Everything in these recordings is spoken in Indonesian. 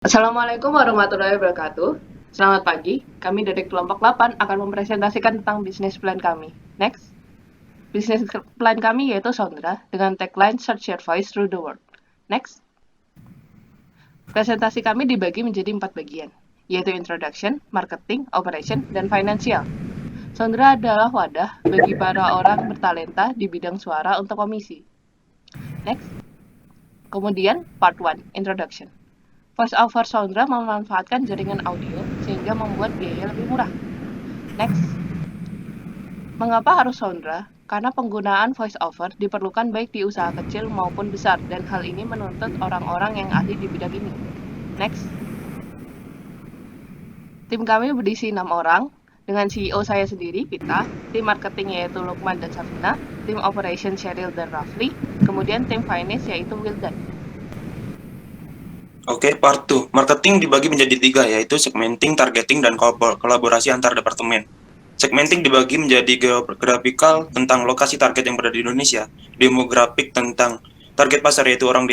Assalamualaikum warahmatullahi wabarakatuh. Selamat pagi, kami dari kelompok 8 akan mempresentasikan tentang bisnis plan kami. Next, bisnis plan kami yaitu Sondra dengan tagline Search Your Voice Through the World. Next, presentasi kami dibagi menjadi 4 bagian, yaitu Introduction, Marketing, Operation, dan Financial. Sondra adalah wadah bagi para orang bertalenta di bidang suara untuk komisi. Next, kemudian Part 1, Introduction. VoiceOver Sondra memanfaatkan jaringan audio sehingga membuat biaya lebih murah. Next, mengapa harus Sondra? Karena penggunaan VoiceOver diperlukan baik di usaha kecil maupun besar, dan hal ini menuntut orang-orang yang ahli di bidang ini. Next, tim kami berisi 6 orang, dengan CEO saya sendiri, Pita, tim marketing yaitu Lukman dan Safina, tim operation Cheryl dan Rafli, kemudian tim finance yaitu Wildan. Oke, part 2. Marketing dibagi menjadi 3, yaitu segmenting, targeting, dan kolaborasi antar departemen. Segmenting dibagi menjadi geografikal tentang lokasi target yang berada di Indonesia, demografik tentang target pasar yaitu orang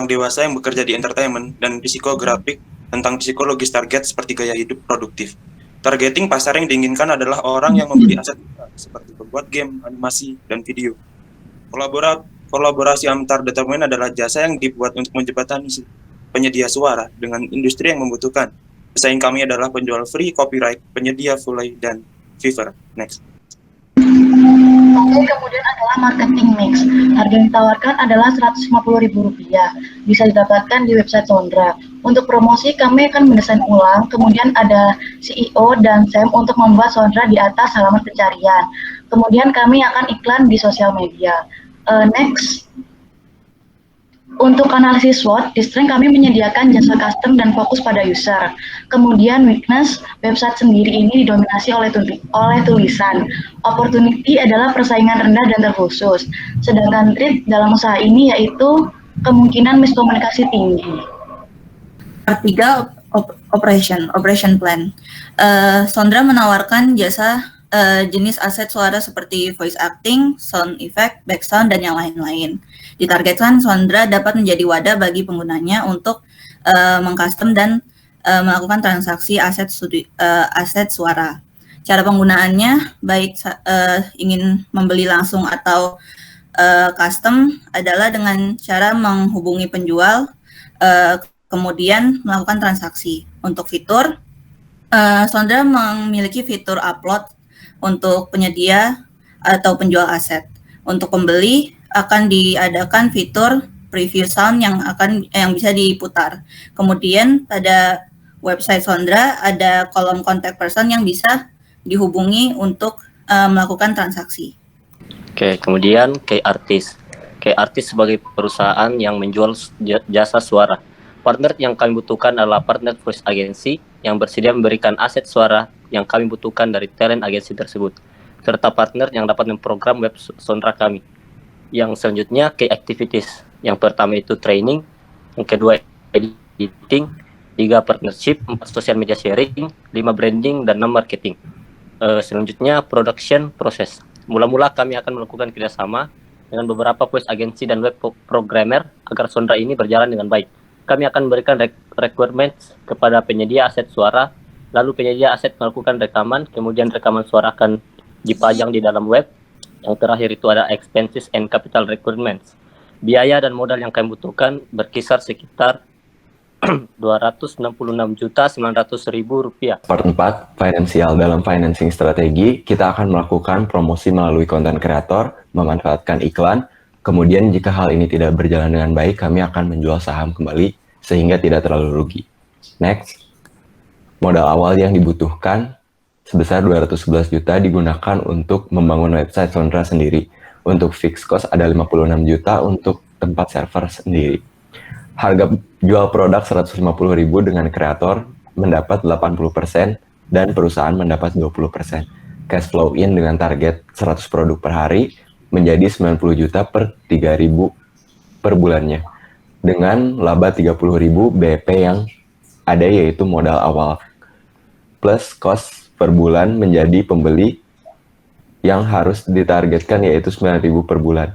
dewasa yang bekerja di entertainment, dan psikografik tentang psikologis target seperti gaya hidup produktif. Targeting pasar yang diinginkan adalah orang yang membeli aset seperti pembuat game, animasi, dan video. Kolaborasi antar departemen adalah jasa yang dibuat untuk menjembatani penyedia suara dengan industri yang membutuhkan. Pesaing kami adalah penjual free copyright, penyedia Fully, dan Fiverr. Next. Oke, kemudian adalah marketing mix. Harga yang ditawarkan adalah Rp150.000. Bisa didapatkan di website Sondra. Untuk promosi kami akan mendesain ulang, kemudian ada CEO dan Sam untuk membuat Sondra di atas halaman pencarian. Kemudian kami akan iklan di sosial media. Next. Untuk analisis SWOT, di Strength kami menyediakan jasa custom dan fokus pada user. Kemudian weakness, website sendiri ini didominasi oleh tulisan. Opportunity adalah persaingan rendah dan terkhusus. Sedangkan threat dalam usaha ini yaitu kemungkinan miskomunikasi tinggi. Part 3, operation plan. Sondra menawarkan jasa jenis aset suara seperti voice acting, sound effect, background, dan yang lain-lain. Ditargetkan Sondra dapat menjadi wadah bagi penggunanya untuk mengcustom dan melakukan transaksi aset suara. Cara penggunaannya, baik ingin membeli langsung atau custom, adalah dengan cara menghubungi penjual, kemudian melakukan transaksi. Untuk fitur, Sondra memiliki fitur upload untuk penyedia atau penjual aset. Untuk pembeli akan diadakan fitur preview sound yang bisa diputar. Kemudian pada website Sondra ada kolom contact person yang bisa dihubungi untuk melakukan transaksi. Oke, kemudian Key Artist. Key Artist sebagai perusahaan yang menjual jasa suara. Partner yang kami butuhkan adalah partner voice agency yang bersedia memberikan aset suara yang kami butuhkan dari talent agency tersebut, serta partner yang dapat memprogram web Sondra kami. Yang selanjutnya key activities. Yang pertama itu training, yang kedua editing, 3 partnership, 4 social media sharing, 5 branding, dan 6 marketing. Selanjutnya production proses. Mula-mula kami akan melakukan kerjasama dengan beberapa voice agency dan web programmer agar Sondra ini berjalan dengan baik. Kami akan memberikan requirements kepada penyedia aset suara, lalu penyedia aset melakukan rekaman, kemudian rekaman suara akan dipajang di dalam web. Yang terakhir itu ada expenses and capital requirements. Biaya dan modal yang kami butuhkan berkisar sekitar Rp266.900.000. Part 4, finansial. Dalam financing strategi, kita akan melakukan promosi melalui konten kreator, memanfaatkan iklan. Kemudian jika hal ini tidak berjalan dengan baik, kami akan menjual saham kembali sehingga tidak terlalu rugi. Next. Modal awal yang dibutuhkan sebesar 211 juta digunakan untuk membangun website Sondra sendiri. Untuk fixed cost ada 56 juta untuk tempat server sendiri. Harga jual produk 150.000 dengan kreator mendapat 80% dan perusahaan mendapat 20%. Cash flow in dengan target 100 produk per hari menjadi 90 juta per 3.000 per bulannya. Dengan laba 30.000 BP yang ada yaitu modal awal plus cost per bulan menjadi pembeli yang harus ditargetkan yaitu 9.000 per bulan.